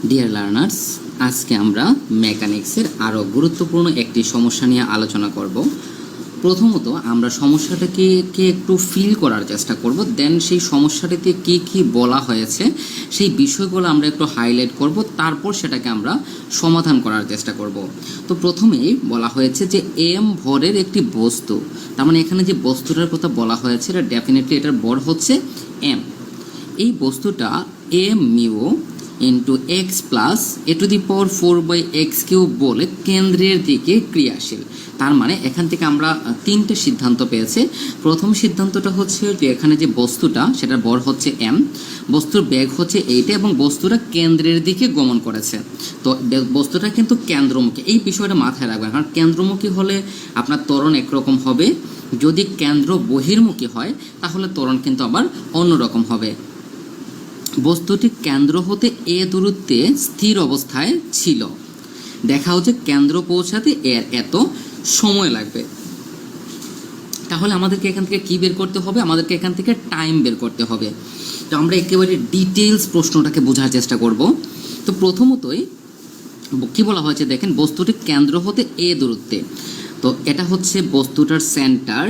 Dear learners, আজকে আমরা মেকানিক্সের আরও গুরুত্বপূর্ণ একটি সমস্যা নিয়ে আলোচনা করব। প্রথমত আমরা সমস্যাটাকে একটু ফিল করার চেষ্টা করব, দেন সেই সমস্যাটিতে কি কি বলা হয়েছে সেই বিষয়গুলো আমরা একটু হাইলাইট করব, তারপর সেটাকে আমরা সমাধান করার চেষ্টা করব। তো প্রথমেই বলা হয়েছে যে এম ভরের একটি বস্তু, তার মানে এখানে যে বস্তুটার কথা বলা হয়েছে এটা ডেফিনেটলি এটার ভর হচ্ছে এম। এই বস্তুটা M mu into x plus a to the power 4/x³ বলে কেন্দ্রের দিকে ক্রিয়াশীল। তার মানে এখান থেকে আমরা তিনটে সিদ্ধান্ত পেয়েছি। প্রথম সিদ্ধান্তটা হচ্ছে যে এখানে যে বস্তুটা সেটার ভর হচ্ছে এম, বস্তুর বেগ হচ্ছে এইটা এবং বস্তুটা কেন্দ্রের দিকে গমন করেছে। তো বস্তুটা কিন্তু কেন্দ্রমুখী, এই বিষয়টা মাথায় রাখবেন, কারণ কেন্দ্রমুখী হলে আপনার ত্বরণ একরকম হবে, যদি কেন্দ্র বহির্মুখী হয় তাহলে ত্বরণ কিন্তু আবার অন্যরকম হবে। বস্তুটি কেন্দ্র হতে এ দূরত্বে স্থির অবস্থায় ছিল, দেখা হচ্ছে কেন্দ্র পৌঁছাতে এর এত সময় লাগবে। তাহলে আমাদেরকে এখান থেকে কি বের করতে হবে? আমাদেরকে এখান থেকে টাইম বের করতে হবে। তো আমরা একেবারে ডিটেলস প্রশ্নটাকে বোঝার চেষ্টা করব। তো প্রথমতই কি বলা হয়েছে দেখেন, বস্তুটি কেন্দ্র হতে এ দূরত্বে, তো এটা হচ্ছে বস্তুটার সেন্টার,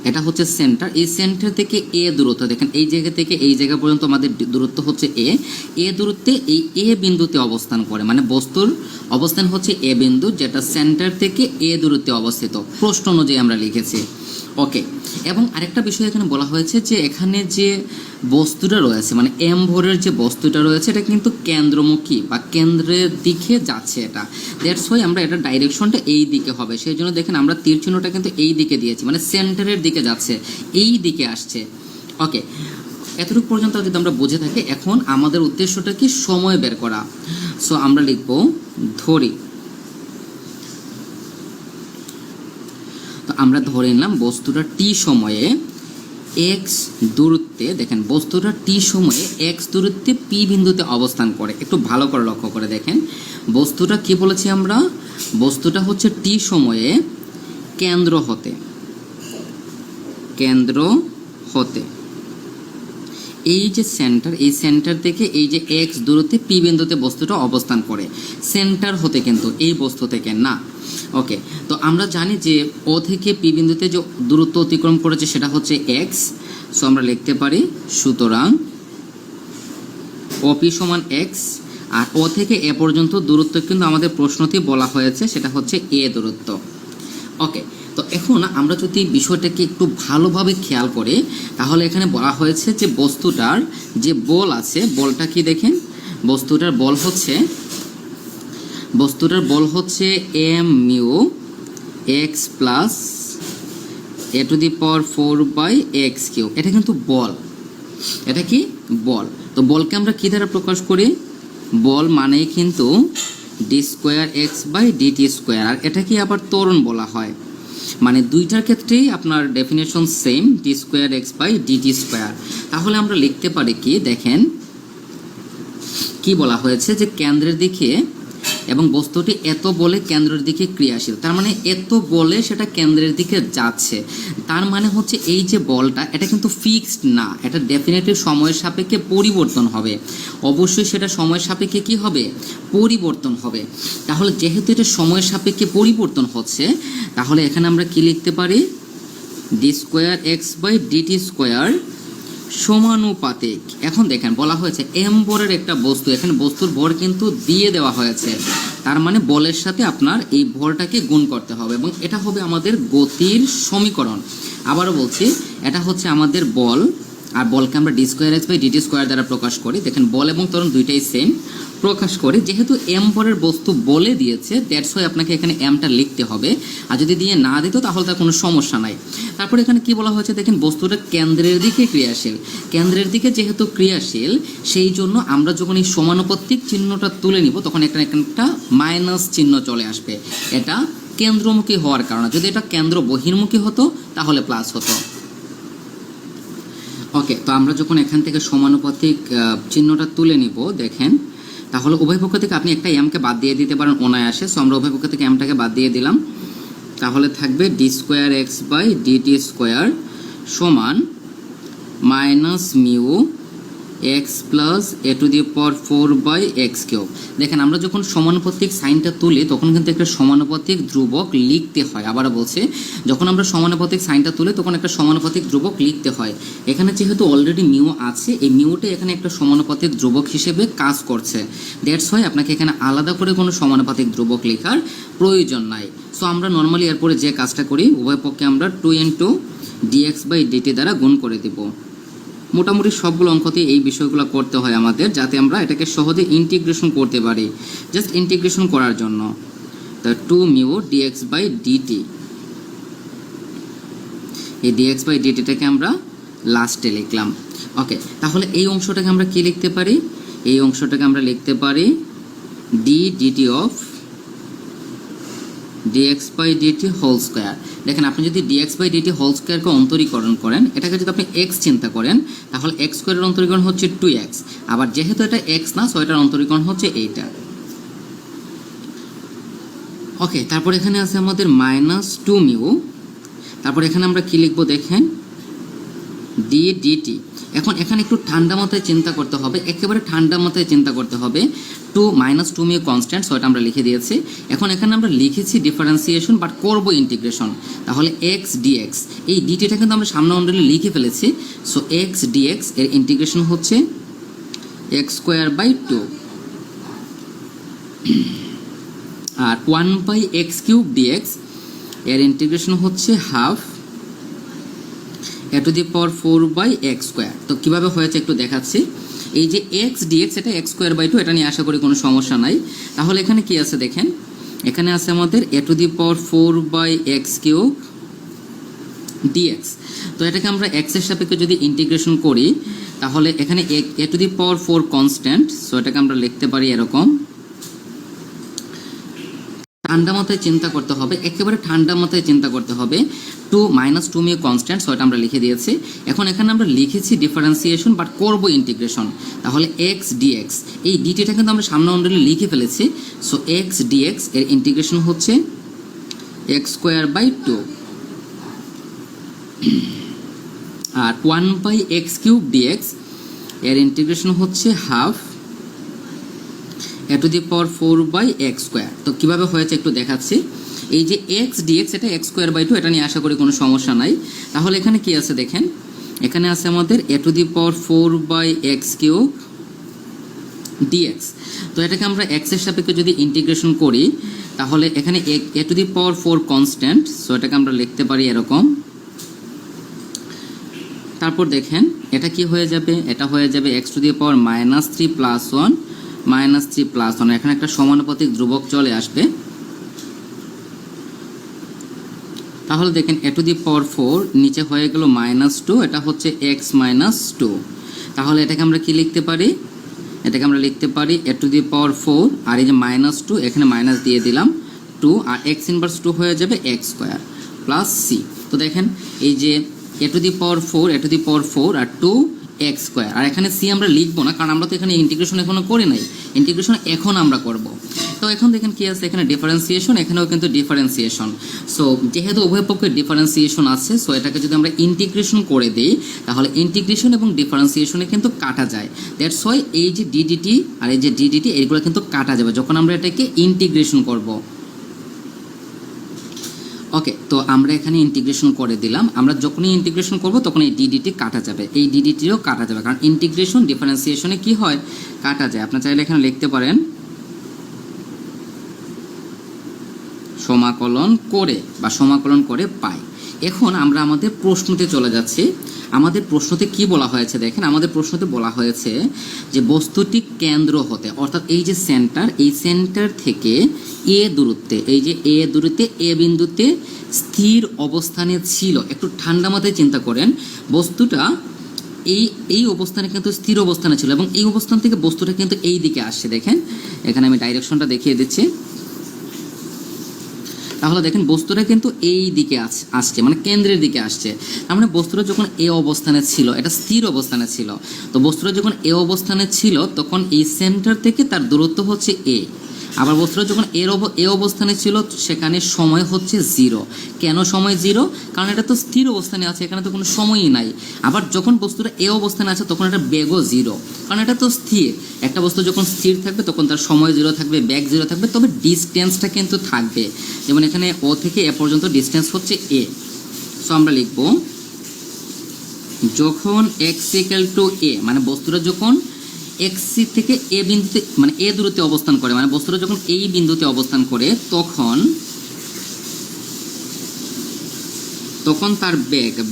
এটা হচ্ছে সেন্টার। এই সেন্টার থেকে এ দূরত্ব দেখেন, এই জায়গা থেকে এই জায়গা পর্যন্ত আমাদের দূরত্ব হচ্ছে এ দূরত্বে এই এ বিন্দুতে অবস্থান করে, মানে বস্তুর অবস্থান হচ্ছে এ বিন্দু, যেটা সেন্টার থেকে এ দূরত্বে অবস্থিত, প্রশ্ন অনুযায়ী আমরা লিখেছি। ওকে, এবং আরেকটা বিষয় এখানে বলা হয়েছে যে এখানে যে বস্তুটা রয়েছে, মানে এম ভরের যে বস্তুটা রয়েছে এটা কিন্তু কেন্দ্রমুখী বা কেন্দ্রের দিকে যাচ্ছে। এটা দ্যাটস ওয়াই আমরা এটা ডাইরেকশনটা এই দিকে হবে, সেই জন্য দেখেন আমরা তীর চিহ্নটা কিন্তু এই দিকে দিয়েছি, মানে সেন্টারের দিকে যাচ্ছে, এই দিকে আসছে। ওকে, এতটুকু পর্যন্ত যদি আমরা বুঝে থাকি, এখন আমাদের উদ্দেশ্যটা কি? সময় বের করা। সো আমরা লিখব ধরি, তো আমরা ধরে নিলাম বস্তুটা টি সময়ে এক্স দূরত্বে, দেখেন বস্তুটা টি সময়ে এক্স দূরত্বে পি বিন্দুতে অবস্থান করে। একটু ভালো করে লক্ষ্য করে দেখেন, বস্তুটা কি বলেছি আমরা? বস্তুটা হচ্ছে টি সময়ে কেন্দ্র হতে এই যে সেন্টার, এই সেন্টার থেকে এই যে এক্স দূরত্বে পি বিন্দুতে বস্তুটা অবস্থান করে, সেন্টার হতে কিন্তু এই বস্তু থেকে না। ওকে, তো আমরা জানি যে ও থেকে পি বিন্দুতে যে দূরত্ব অতিক্রম করেছে সেটা হচ্ছে এক্স। সো আমরা লিখতে পারি সুতরাং ওপি সমান এক্স, আর ও থেকে এ পর্যন্ত দূরত্ব কিন্তু আমাদের প্রশ্নতে বলা হয়েছে সেটা হচ্ছে এ দূরত্ব। ওকে, তো এখন আমরা যদি বিষয়টাকে একটু ভালোভাবে খেয়াল করি, তাহলে এখানে বলা হয়েছে যে বস্তুটার যে বল আছে, বলটা কি দেখেন, বস্তুটার বল হচ্ছে M mu x plus a to the power 4/x³। এটা কিন্তু বল, এটা কি বল। তো বলকে আমরা কি দ্বারা প্রকাশ করি? বল মানেই কিন্তু d²x/dt², আর এটা কি আবার ত্বরণ বলা হয়, মানে দুইটার ক্ষেত্রেই আপনার ডেফিনেশন সেম, d²x/dt²। তাহলে আমরা লিখতে পারি কি দেখেন, কি বলা হয়েছে যে কেন্দ্রের দিকে, এবং বস্তুটি এত বলে কেন্দ্রের দিকে ক্রিয়াশীল, তার মানে এত বলে সেটা কেন্দ্রের দিকে যাচ্ছে। তার মানে হচ্ছে এই যে বলটা এটা কিন্তু ফিক্সড না, এটা ডেফিনেটলি সময়ের সাপেক্ষে পরিবর্তন হবে, অবশ্যই সেটা সময়ের সাপেক্ষে কি হবে? পরিবর্তন হবে। তাহলে যেহেতু এটা সময়ের সাপেক্ষে পরিবর্তন হচ্ছে, তাহলে এখানে আমরা কি লিখতে পারি? d²x/dt² সমানুপাতিক। এখন দেখেন বলা হয়েছে এম ভরের একটা বস্তু, এখানে বস্তুর ভর কিন্তু দিয়ে দেওয়া হয়েছে, তার মানে বলের সাথে আপনার এই ভরটাকে গুণ করতে হবে, এবং এটা হবে আমাদের গতির সমীকরণ। আবারও বলছি, এটা হচ্ছে আমাদের বল, আর বলকে আমরা d²x/dt² দ্বারা প্রকাশ করি। দেখেন বল এবং ত্বরণ দুইটাই সেম প্রকাশ করি, যেহেতু এম ভরের বস্তু বলে দিয়েছে দ্যাটস ওয়াই আপনাকে এখানে এমটা লিখতে হবে, আর যদি দিয়ে না দিত তাহলে তার কোনো সমস্যা নাই। তারপরে এখানে কি বলা হয়েছে দেখেন, বস্তুটা কেন্দ্রের দিকে ক্রিয়াশীল, কেন্দ্রের দিকে যেহেতু ক্রিয়াশীল সেই জন্য আমরা যখন এই সমানুপাতিক চিহ্নটা তুলে নিব তখন এখানে একটা মাইনাস চিহ্ন চলে আসবে, এটা কেন্দ্রমুখী হওয়ার কারণে। যদি এটা কেন্দ্র বহির্মুখী হতো তাহলে প্লাস হতো। ওকে, তো আমরা যখন এখান থেকে সমানুপাতিক চিহ্নটা তুলে নিব দেখেন, তাহলে উভয় পক্ষ থেকে আপনি একটা এমকে বাদ দিয়ে দিতে পারেন অনায়াসে। সো আমরা উভয় পক্ষ থেকে এমটাকে বাদ দিয়ে দিলাম, তাহলে থাকবে d²x/dt² সমান minus mu x plus a to the power 4/x³ দেখেন আমরা যখন সমানুপাতিক সাইনটা তুলি তখন কিন্তু একটা সমানুপাতিক ধ্রুবক লিখতে হয়। আবার বলছে যখন আমরা সমানুপাতিক সাইনটা তুলি তখন একটা সমানুপাতিক ধ্রুবক লিখতে হয়। এখানে যেহেতু অলরেডি মিউ আছে, এই মিউটা এখানে একটা সমানুপাতিক ধ্রুবক হিসেবে কাজ করছে। দ্যাটস ওয়াই আপনাকে এখানে আলাদা করে কোনো সমানুপাতিক ধ্রুবক লেখার প্রয়োজন নাই। সো আমরা নর্মালি এরপরে যে কাজটা করি, উভয় পক্ষে আমরা 2 dx/dt দ্বারা গুণ করে দেব। মোটামুটি সবগুলো অঙ্কতে এই বিষয়গুলো করতে হয় আমাদের, যাতে আমরা এটাকে সহজে ইন্টিগ্রেশন করতে পারি, জাস্ট ইন্টিগ্রেশন করার জন্য। তো 2μ dx/dt, এই dx/dtটাকে আমরা লাস্টে লিখলাম। ওকে, তাহলে এই অংশটাকে আমরা কি লিখতে পারি? এই অংশটাকে আমরা লিখতে পারি dt of dx/dt whole square. দেখেন আপনি যদি dx/dt হোল স্কোয়ারকে অন্তরীকরণ করেন, এটাকে যদি আপনি x চিন্তা করেন, তাহলে x স্কোয়ারের অন্তরীকরণ হচ্ছে 2x। আবার যেহেতু এটা x না, সো এটার অন্তরীকরণ হচ্ছে এইটা। ওকে, তারপর এখানে আছে আমাদের -2μ। তারপর এখানে আমরা কি লিখবো দেখেন, dt। এখন এখানে একটু ঠান্ডা মাথায় চিন্তা করতে হবে, একেবারে ঠান্ডা মাথায় চিন্তা করতে হবে। -2μ কনস্ট্যান্ট, সো এটা আমরা লিখে দিয়েছি। এখন এখানে আমরা লিখেছি ডিফারেন্সিয়েশন, বাট করব ইন্টিগ্রেশন। তাহলে x dx, এই dtটা কিন্তু আমরা সামনে অলরেডি লিখে ফেলেছি। সো x dx এর ইন্টিগ্রেশন হচ্ছে x²/2, আর 1/x³ dx এর ইন্টিগ্রেশন হচ্ছে half A to the power 4/x²। তো কীভাবে হয়েছে একটু দেখাচ্ছি। এই যে x dx এটা x²/2, এটা নিয়ে আশা করি কোনো সমস্যা নাই। তাহলে এখানে কি আছে দেখেন, এখানে আছে আমাদের এ to the power 4/x³ dx। তো এটাকে আমরা x এর সাপেক্ষে যদি ইন্টিগ্রেশন করি, তাহলে এখানে a to the power 4 constant, so এটাকে আমরা লিখতে পারি এরকম। ঠান্ডা মাথায় চিন্তা করতে হবে, একেবারে ঠান্ডা মাথায় চিন্তা করতে হবে। -2μ কনস্ট্যান্ট, সো এটা আমরা লিখে দিয়েছি। এখন এখানে আমরা লিখেছি ডিফারেন্সিয়েশন, বাট করব ইন্টিগ্রেশন। তাহলে x dx, এই dtটা কিন্তু আমরা সামনে অলরেডি লিখে ফেলেছি। সো x dx এর ইন্টিগ্রেশন হচ্ছে x²/2, আর 1/x³ dx এর ইন্টিগ্রেশন হচ্ছে half A to the power 4/x²। তো কীভাবে হয়েছে একটু দেখাচ্ছি। এই যে x dx এটা x²/2, এটা নিয়ে আশা করি কোনো সমস্যা নাই। তাহলে এখানে কি আছে দেখেন, এখানে আছে আমাদের এ to the power 4/x³ dx। তো এটাকে আমরা x এর সাপেক্ষে যদি ইন্টিগ্রেশন করি, তাহলে এখানে a to the power 4 constant, so এটাকে আমরা লিখতে পারি এরকম। তারপর দেখেন এটা কি হয়ে যাবে, এটা হয়ে যাবে x টু দি পাওয়ার -3 + 1 -3 + 1। এখানে একটা সমানুপাতিক ধ্রুবক চলে আসবে। তাহলে দেখেন এ টু দি পাওয়ার 4 নিচে হয়ে গেল -2, এটা হচ্ছে x - 2। তাহলে এটাকে আমরা কি লিখতে পারি, এটাকে আমরা লিখতে পারি এ টু দি পাওয়ার 4, আর এই যে -2 এখানে মাইনাস দিয়ে দিলাম 2, আর x ইনভার্স 2 হয়ে যাবে x² + c। তো দেখেন এই যে এ to the power 4, A to the power 4 R 2x², আর এখানে c আমরা লিখবো না, কারণ আমরা তো এখানে ইন্টিগ্রেশন এখনো করি নাই। ইন্টিগ্রেশন এখন আমরা করব। তো এখন দেখেন কি আছে, এখানে ডিফারেন্সিয়েশন, এখানেও কিন্তু ডিফারেন্সিয়েশন। সো যেহেতু উভয় পক্ষে ডিফারেন্সিয়েশন আছে, সো এটাকে যদি আমরা ইন্টিগ্রেশন করে দিই, তাহলে ইন্টিগ্রেশন এবং ডিফারেন্সিয়েশনে কিন্তু কাটা যায়। দ্যাটস ওয়াই এই যে ddt আর এই যে ddt এইগুলো কিন্তু কাটা যাবে যখন আমরা এটাকে ইন্টিগ্রেশন করব। ওকে, তো আমরা এখানে ইন্টিগ্রেশন করে দিলাম। আমরা যখনই ইন্টিগ্রেশন করব তখন এই ddt কাটা যাবে, এই ddt-ও কাটা যাবে, কারণ ইন্টিগ্রেশন ডিফারেন্সিয়েশনে কি হয়, কাটা যায়। আপনারা চাইলে এখানে লিখতে পারেন সমাকলন করে বা সমাকলন করে পাই। এখন আমরা আমাদের প্রশ্নতে চলে যাচ্ছি। আমাদের প্রশ্নতে কি বলা হয়েছে দেখেন, আমাদের প্রশ্নতে বলা হয়েছে যে বস্তুটি কেন্দ্র হতে, অর্থাৎ এই যে সেন্টার, এই সেন্টার থেকে এ দূরত্বে, এই যে এ দূরত্বে এ বিন্দুতে স্থির অবস্থানে ছিল। একটু ঠান্ডা মাথায় চিন্তা করেন, বস্তুটা এই অবস্থানে কিন্তু স্থির অবস্থানে ছিল, এবং এই অবস্থান থেকে বস্তুটা কিন্তু এই দিকে আসছে। দেখেন এখানে আমি ডাইরেকশনটা দেখিয়ে দিচ্ছি। তাহলে দেখেন বস্তুটা কিন্তু এই দিকে আসছে, মানে কেন্দ্রের দিকে আসছে। তার মানে বস্তুটা যখন এ অবস্থানে ছিল, এটা স্থির অবস্থানে ছিল। তো বস্তুটা যখন এ অবস্থানে ছিল, তখন এই সেন্টার থেকে তার দূরত্ব হচ্ছে এ, আবার বস্তুটা যখন এ অবস্থানে ছিল সেখানে সময় হচ্ছে 0। কেন সময় 0? কারণ এটা তো স্থির অবস্থানে আছে, এখানে তো কোনো সময়ই নাই। আবার যখন বস্তুটা এ অবস্থানে আছে তখন এটা বেগও 0, কারণ এটা তো স্থির। একটা বস্তু যখন স্থির থাকবে তখন তার সময় 0 থাকবে, বেগ 0 থাকবে, তবে ডিস্টেন্সটা কিন্তু থাকবে। যেমন এখানে ও থেকে এ পর্যন্ত ডিস্টেন্স হচ্ছে a। সো আমরা লিখব যখন x = a, মানে বস্তুটা যখন x থেকে এ বিন্দুতে মানে এ দূরত্বে অবস্থান করে, মানে বস্তুটা যখন এই বিন্দুতে অবস্থান করে তখন তার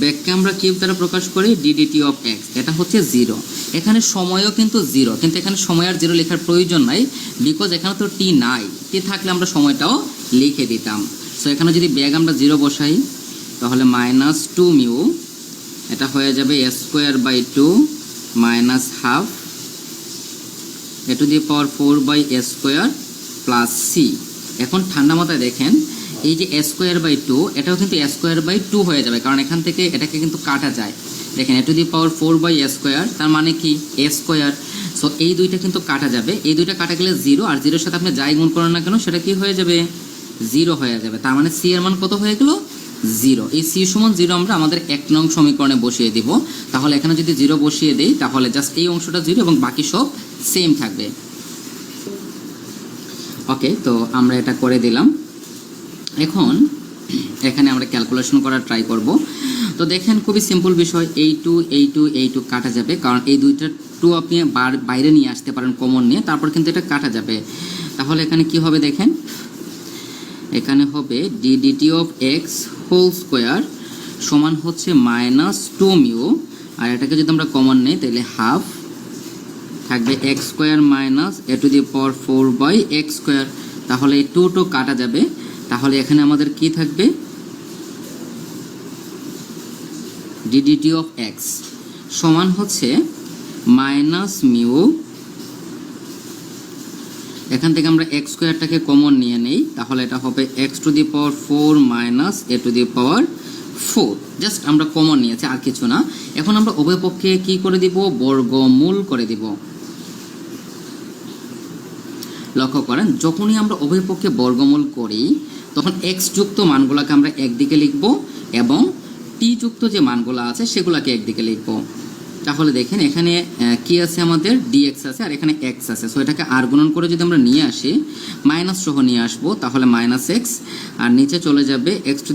বেগকে আমরা কিউব দ্বারা প্রকাশ করি ddt of x, এটা হচ্ছে 0। এখানে সময়ও কিন্তু 0, কিন্তু এখানে সময় আর 0 লেখার প্রয়োজন নাই, বিকজ এখানে তো t নাই। t থাকলে আমরা সময়টাও লিখে দিতাম। সো এখানে যদি বেগ আমরা 0 বসাই তাহলে -2μ, এটা হয়ে যাবে a²/2 -½ a⁴/² প্লাস c। এখন ঠান্ডা মাথায় দেখেন এই যে a²/2 এটাও কিন্তু a²/2 হয়ে যাবে, কারণ এখান থেকে এটাকে কিন্তু কাটা যায়। দেখেন a⁴/² তার মানে কি a²। সো এই দুইটা কিন্তু কাটা যাবে, এই দুইটা কাটা গেলে 0, আর 0-এর সাথে আপনি যাই গুণ করেন না কেন সেটা কি হয়ে যাবে? 0 হয়ে যাবে। তার মানে c এর মান কত হয়ে গেল? 0। এই c = 0 আমরা আমাদের 1 নং সমীকরণে বসিয়ে দিব। তাহলে এখানে যদি 0 বসিয়ে দেই তাহলে জাস্ট এই অংশটা 0 এবং বাকি সব সেম থাকবে। ওকে, তো আমরা এটা করে দিলাম। এখন এখানে আমরা ক্যালকুলেশন করার ট্রাই করব। তো দেখেন খুবই সিম্পল বিষয়, এই টু কাটা যাবে, কারণ এই দুইটা 2 আপনি বাইরে নিয়ে আসতে পারেন কমন নিয়ে, তারপর কিন্তু এটা কাটা যাবে। তাহলে এখানে কি হবে দেখেন, এখানে হবে ddt of x² সমান হচ্ছে -2μ, আর এটাকে যদি আমরা কমন নেই তাহলে হাফ থাকবে x² a⁴/x²। তাহলে এই 2 কাটা যাবে, তাহলে এখানে আমাদের কি থাকবে? ddt of x সমান হচ্ছে -μ, এখান থেকে আমরা x²টাকে কমন নিয়ে নেই, তাহলে এটা হবে x⁴ a⁴। জাস্ট আমরা কমন নিয়েছি, আর কিছু না। এখন আমরা উভয় পক্ষে কি করে দিব? বর্গমূল করে দিব। লক্ষ্য করেন যখনই আমরা উভয় পক্ষে বর্গমূল করি তখন x যুক্ত মানগুলোকে আমরা একদিকে লিখব এবং t যুক্ত যে মানগুলো আছে সেগুলোকে একদিকে লিখব। তাহলে দেখেন এখানে কি আছে, আমাদের dx আছে আর এখানে x আছে। সো এটাকে আর গুণন করে যদি আমরা নিয়ে আসি, মাইনাস সহ নিয়ে আসবো, তাহলে -x, আর নিচে চলে যাবে x⁴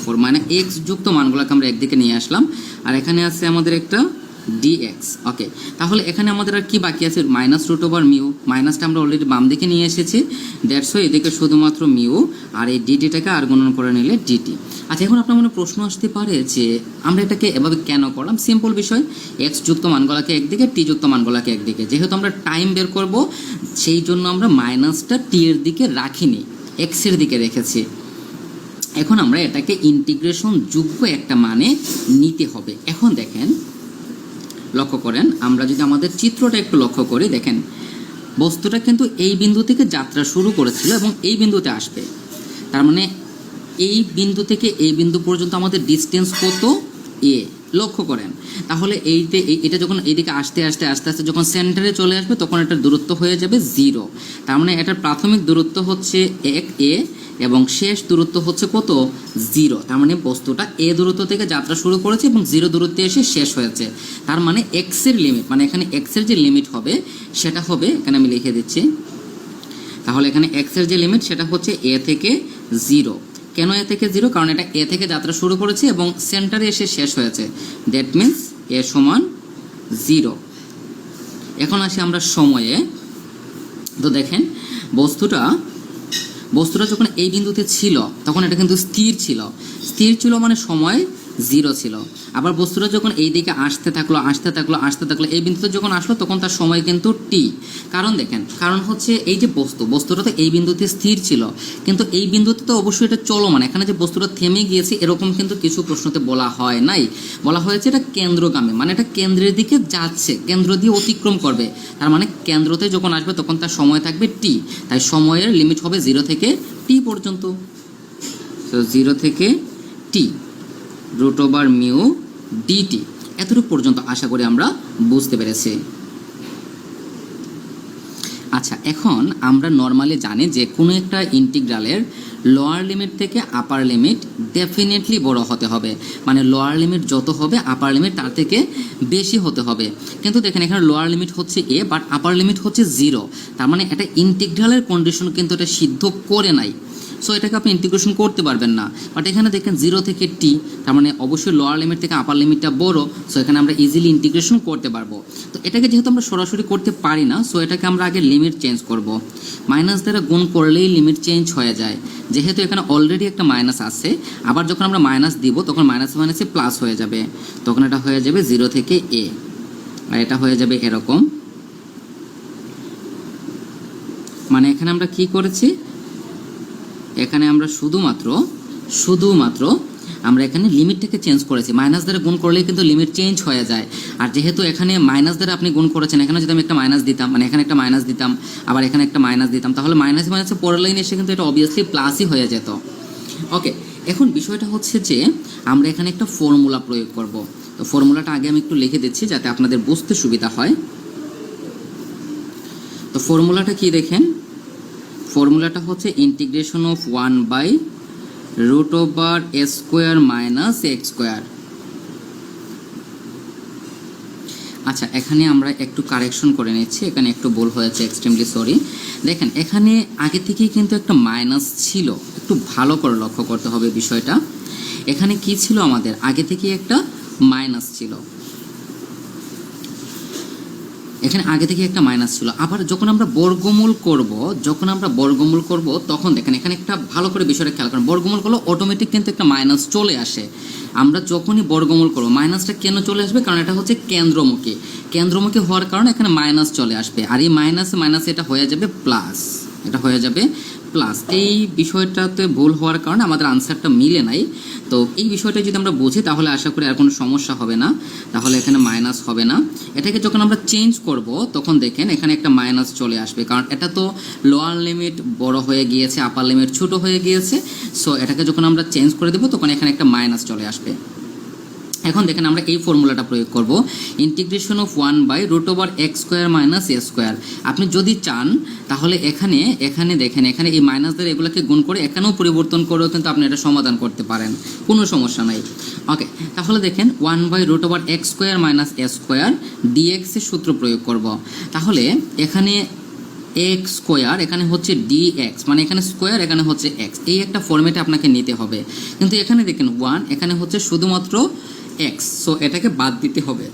a⁴, মানে x যুক্ত মানগুলোকে আমরা একদিকে নিয়ে আসলাম, আর এখানে আছে আমাদের একটা dx। ওকে, তাহলে এখানে আমাদের আর কি বাকি আছে? -√μ, মাইনাসটা আমরা অলরেডি বাম দিকে নিয়ে এসেছি, দ্যাটস ওয়াই এদিকে শুধুমাত্র মিউ, আর এই ডিটিটাকে আর গুণন করে নিলে ডিটি। আচ্ছা, এখন আপনার মনে প্রশ্ন আসতে পারে যে আমরা এটাকে এভাবে কেন করলাম? সিম্পল বিষয়, x যুক্ত মানগুলোকে একদিকে, টি যুক্ত মানগুলোকে একদিকে। যেহেতু আমরা টাইম বের করব সেই জন্য আমরা মাইনাসটা টি এর দিকে রাখিনি, x এর দিকে রেখেছি। এখন আমরা এটাকে ইন্টিগ্রেশন যোগ্য একটা মানে নিতে হবে। এখন দেখেন, লক্ষ্য করেন, আমরা যদি আমাদের চিত্রটা একটু লক্ষ্য করি, দেখেন বস্তুটা কিন্তু এই বিন্দু থেকে যাত্রা শুরু করেছিল এবং এই বিন্দুতে আসবে। তার মানে এই বিন্দু থেকে এই বিন্দু পর্যন্ত আমাদের ডিস্টেন্স কত? a। লক্ষ্য করেন, তাহলে এটা যখন এইদিকে আস্তে আস্তে যখন সেন্টারে চলে আসবে তখন এটার দূরত্ব হয়ে যাবে 0। তার মানে এটার প্রাথমিক দূরত্ব হচ্ছে a এবং শেষ দূরত্ব হচ্ছে কত? 0। তার মানে বস্তুটা a দূরত্ব থেকে যাত্রা শুরু করেছে এবং 0 দূরত্বে এসে শেষ হয়েছে। তার মানে x এর লিমিট, মানে এখানে x এর যে লিমিট হবে সেটা হবে, এখানে আমি লিখে দিচ্ছি, তাহলে এখানে x এর যে লিমিট সেটা হচ্ছে a থেকে 0। কেন a থেকে 0? কারণ এটা a থেকে যাত্রা শুরু করেছে এবং সেন্টারে এসে শেষ হয়েছে, দ্যাট মিন্স a সমান 0। এখন আসি আমরা সময়ে। তো দেখেন বস্তুটা যখন এই বিন্দুতে ছিল তখন এটা কিন্তু স্থির ছিল, মানে সময় 0 ছিল। আবার বস্তুটা যখন এই দিকে আসতে থাকলো এই বিন্দুতে যখন আসলো তখন তার সময় কিন্তু t। কারণ দেখেন, কারণ হচ্ছে এই যে বস্তুটা তো এই বিন্দুতে স্থির ছিল, কিন্তু এই বিন্দুতে তো অবশ্যই এটা চলমান। এখানে যে বস্তুটা থেমে গিয়েছে এরকম কিন্তু কিছু প্রশ্নতে বলা হয় নাই, বলা হয়েছে এটা কেন্দ্রগামী, মানে এটা কেন্দ্রের দিকে যাচ্ছে, কেন্দ্র দিয়ে অতিক্রম করবে। তার মানে কেন্দ্রতে যখন আসবে তখন তার সময় থাকবে t, তাই সময়ের লিমিট হবে 0 থেকে t পর্যন্ত। তো 0 থেকে t √μ dt, এতটুকু পর্যন্ত আশা করি আমরা বুঝতে পেরেছি। আচ্ছা, এখন আমরা নর্মালি জানি যে কোনো একটা ইন্টিগ্রালের লোয়ার লিমিট থেকে আপার লিমিট ডেফিনেটলি বড় হতে হবে, মানে লোয়ার লিমিট যত হবে আপার লিমিট তার থেকে বেশি হতে হবে। কিন্তু দেখেন এখানে লোয়ার লিমিট হচ্ছে এ বাট আপার লিমিট হচ্ছে 0, তার মানে এটা ইন্টিগ্রালের কন্ডিশন কিন্তু এটা সিদ্ধ করে নাই, সো এটাকে আপনি ইন্টিগ্রেশন করতে পারবেন না। বাট এখানে দেখেন 0 থেকে টি, তার মানে অবশ্যই লোয়ার লিমিট থেকে আপার লিমিটটা বড়, সো এখানে আমরা ইজিলি ইন্টিগ্রেশন করতে পারবো। তো এটাকে যেহেতু আমরা সরাসরি করতে পারি না, সো এটাকে আমরা আগে লিমিট চেঞ্জ করব। মাইনাস দ্বারা গুণ করলেই লিমিট চেঞ্জ হয়ে যায়, যেহেতু এখানে অলরেডি একটা মাইনাস আছে, আবার যখন আমরা মাইনাস দিব তখন মাইনাস মাইনাসে প্লাস হয়ে যাবে, তখন এটা হয়ে যাবে 0 থেকে এ, আর এটা হয়ে যাবে এরকম। মানে এখানে আমরা কি করেছি, এখানে আমরা শুধুমাত্র আমরা এখানে লিমিটটাকে চেঞ্জ করেছি। মাইনাস দ্বারা গুণ করলেই কিন্তু লিমিট চেঞ্জ হয়ে যায়, আর যেহেতু এখানে মাইনাস দ্বারা আপনি গুণ করেছেন, এখানে যদি আমি একটা মাইনাস দিতাম, মানে এখানে একটা মাইনাস দিতাম আবার এখানে একটা মাইনাস দিতাম, তাহলে মাইনাসে মাইনাসে পরের লাইনে এসে কিন্তু এটা অবভিয়াসলি প্লাসই হয়ে যেত। ওকে, এখন বিষয়টা হচ্ছে যে আমরা এখানে একটা ফর্মুলা প্রয়োগ করব। তো ফর্মুলাটা আগে আমি একটু লিখে দিচ্ছি যাতে আপনাদের বুঝতে সুবিধা হয়। তো ফর্মুলাটা কি দেখেন, ফর্মুলাটা হচ্ছে integration of 1/√a² minus x²। আচ্ছা, এখানে আমরা একটু কারেকশন করে নিচ্ছি, এখানে একটু ভুল হয়েছে, এক্সট্রিমলি সরি। দেখেন এখানে আগে থেকেই কিন্তু একটা মাইনাস ছিল, একটু ভালো করে লক্ষ্য করতে হবে বিষয়টা। এখানে কি ছিল, আমাদের আগে থেকেই একটা মাইনাস ছিল, এখানে আগে থেকে একটা মাইনাস ছিল। আবার যখন আমরা বর্গমূল করব তখন দেখেন এখানে একটা ভালো করে বিষয়টা খেয়াল করেন, বর্গমূল করলে অটোমেটিক কিন্তু একটা মাইনাস চলে আসে। আমরা যখনই বর্গমূল করব মাইনাসটা কেন চলে আসবে, কারণ এটা হচ্ছে কেন্দ্রমুখী হওয়ার কারণে এখানে মাইনাস চলে আসবে, আর এই মাইনাসে এটা হয়ে যাবে প্লাস। এই বিষয়টাতে ভুল হওয়ার কারণে আমাদের আনসারটা মিলে নাই। তো এই বিষয়টা যদি আমরা বুঝি তাহলে আশা করি আর কোনো সমস্যা হবে না, তাহলে এখানে মাইনাস হবে না। এটাকে যখন আমরা চেঞ্জ করব তখন দেখেন এখানে একটা মাইনাস চলে আসবে, কারণ এটা তো লোয়ার লিমিট বড় হয়ে গিয়েছে, আপার লিমিট ছোট হয়ে গিয়েছে। সো এটাকে যখন আমরা চেঞ্জ করে দেব তখন এখানে একটা মাইনাস চলে আসবে। এখন দেখেন আমরা এই ফর্মুলাটা প্রয়োগ করব, integration of 1/√x² minus a²। আপনি যদি চান তাহলে এখানে দেখেন এখানে এই মাইনাস দ্বারা এগুলোকে গুণ করে এখানেও পরিবর্তন করেও কিন্তু আপনি এটা সমাধান করতে পারেন, কোনো সমস্যা নাই। ওকে, তাহলে দেখেন 1/√x² মাইনাস a² dx এর সূত্র প্রয়োগ করব। তাহলে এখানে x² এখানে হচ্ছে dx, মানে এখানে স্কোয়ার এখানে হচ্ছে x, এই একটা ফরম্যাটে আপনাকে নিতে হবে। কিন্তু এখানে দেখেন 1 এখানে হচ্ছে শুধুমাত্র x, সো এটাকে বাদ দিতে হবে।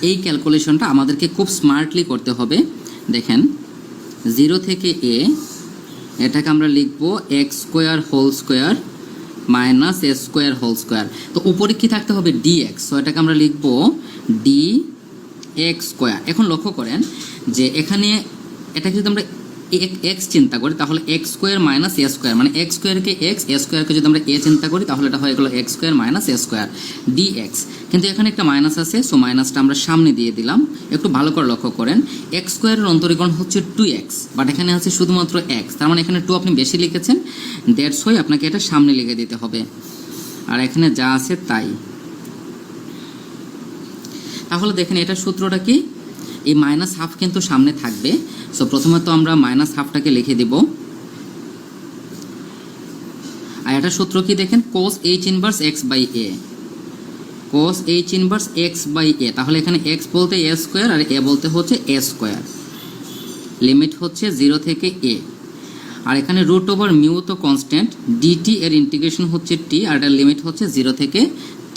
এই ক্যালকুলেশনটা আমাদেরকে খুব স্মার্টলি করতে হবে। দেখেন 0 থেকে a, এটাকে আমরা লিখব x² মাইনাস a² তো উপরে কি থাকতে হবে dx, সো এটাকে আমরা লিখব dx²। এখন লক্ষ্য করেন যে এখানে এটাকে যদি আমরা x চিন্তা করি তাহলে x² মাইনাস a², মানে x² কে x, a² কে যদি আমরা a চিন্তা করি তাহলে এটা হয়ে গেল x² মাইনাস a² dx। কিন্তু এখানে একটা মাইনাস আছে, সো মাইনাসটা আমরা সামনে দিয়ে দিলাম। একটু ভালো করে লক্ষ্য করেন x² এর অন্তরীকরণ হচ্ছে 2x, বাট এখানে আছে শুধুমাত্র x, তার মানে এখানে 2 আপনি বেশি লিখেছেন, দ্যাটস ওয়াই আপনাকে এটা সামনে লিখে দিতে হবে, আর এখানে যা আছে তাই। তাহলে দেখেন এটা সূত্রটা কি, এই -½ কিন্তু সামনে থাকবে। সো প্রথমে তো আমরা -½ লিখে দিব, আর এটা সূত্র কি দেখেন cos h inverse x by a, তাহলে এখানে x বলতে a² আর a বলতে হচ্ছে a², লিমিট হচ্ছে 0 থেকে a, আর এখানে √μ তো কনস্ট্যান্ট, dt এর ইন্টিগ্রেশন হচ্ছে t, আর এটার লিমিট হচ্ছে 0 থেকে t।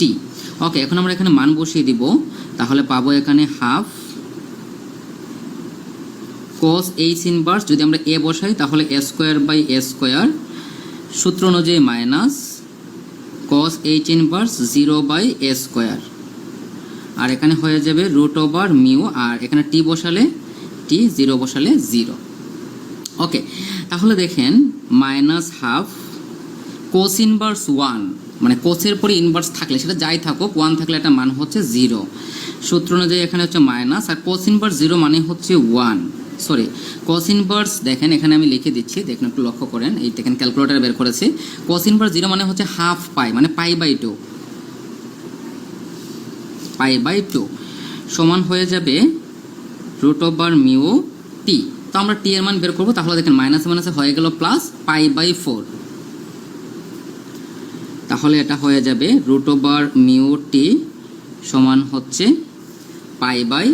ওকে, এখন আমরা এখানে মান বসিয়ে দিব, তাহলে পাবো এখানে হাফ cos h ইনভার্স, যদি আমরা a বসাই তাহলে a² সূত্র অনুযায়ী minus cos h inverse 0/a², আর এখানে হয়ে যাবে √μ, আর এখানে t বসালে 0 বসালে 0। ওকে, তাহলে দেখেন -½ cos ইনভার্স 1, মানে কোসের পরে ইনভার্স থাকলে সেটা যাই থাকুক 1 থাকলে এটা মান হচ্ছে 0, সূত্র অনুযায়ী এখানে হচ্ছে মাইনাস, আর cos ইনভার্স 0 মানে হচ্ছে 1, সরি cos ইনভার্স দেখেন এখানে আমি লিখে দিচ্ছি, দেখুন একটু লক্ষ্য করেন, এই দেখেন ক্যালকুলেটর বের করেছি, cos ইনভার্স 0 মানে হচ্ছে হাফ পাই, মানে পাই বাই 2 সমান হয়ে যাবে রুট ওভার মিউ টি। তো আমরা টি এর মান বের করবো, তাহলে দেখেন মাইনাসে মাইনাসে হয়ে গেল প্লাস পাই বাই 4, তাহলে এটা হয়ে যাবে রুট ওভার মিউ টি সমান হচ্ছে পাই বাই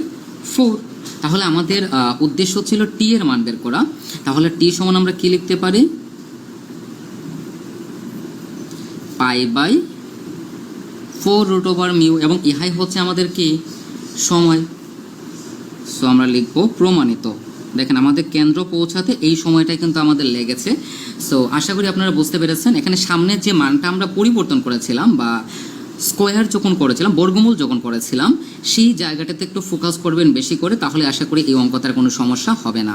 4। তাহলে আমাদের উদ্দেশ্য ছিল টি এর মান বের করা, তাহলে টি সমান আমরা কি লিখতে পারি, pi by 4 root over mu, এবং ইহাই হচ্ছে আমাদের কি সময়। সো আমরা লিখব প্রমাণিত। দেখেন আমাদের কেন্দ্র পৌঁছাতে এই সময়টাই কিন্তু আমাদের লেগেছে। সো আশা করি আপনারা বুঝতে পেরেছেন। এখানে সামনে যে মানটা আমরা পরিবর্তন করেছিলাম বা স্কোয়ার যখন করেছিলাম, বর্গমূল যখন করেছিলাম, সেই জায়গাটাতে একটু ফোকাস করবেন বেশি করে, তাহলে আশা করি এই অঙ্কটার কোনো সমস্যা হবে না।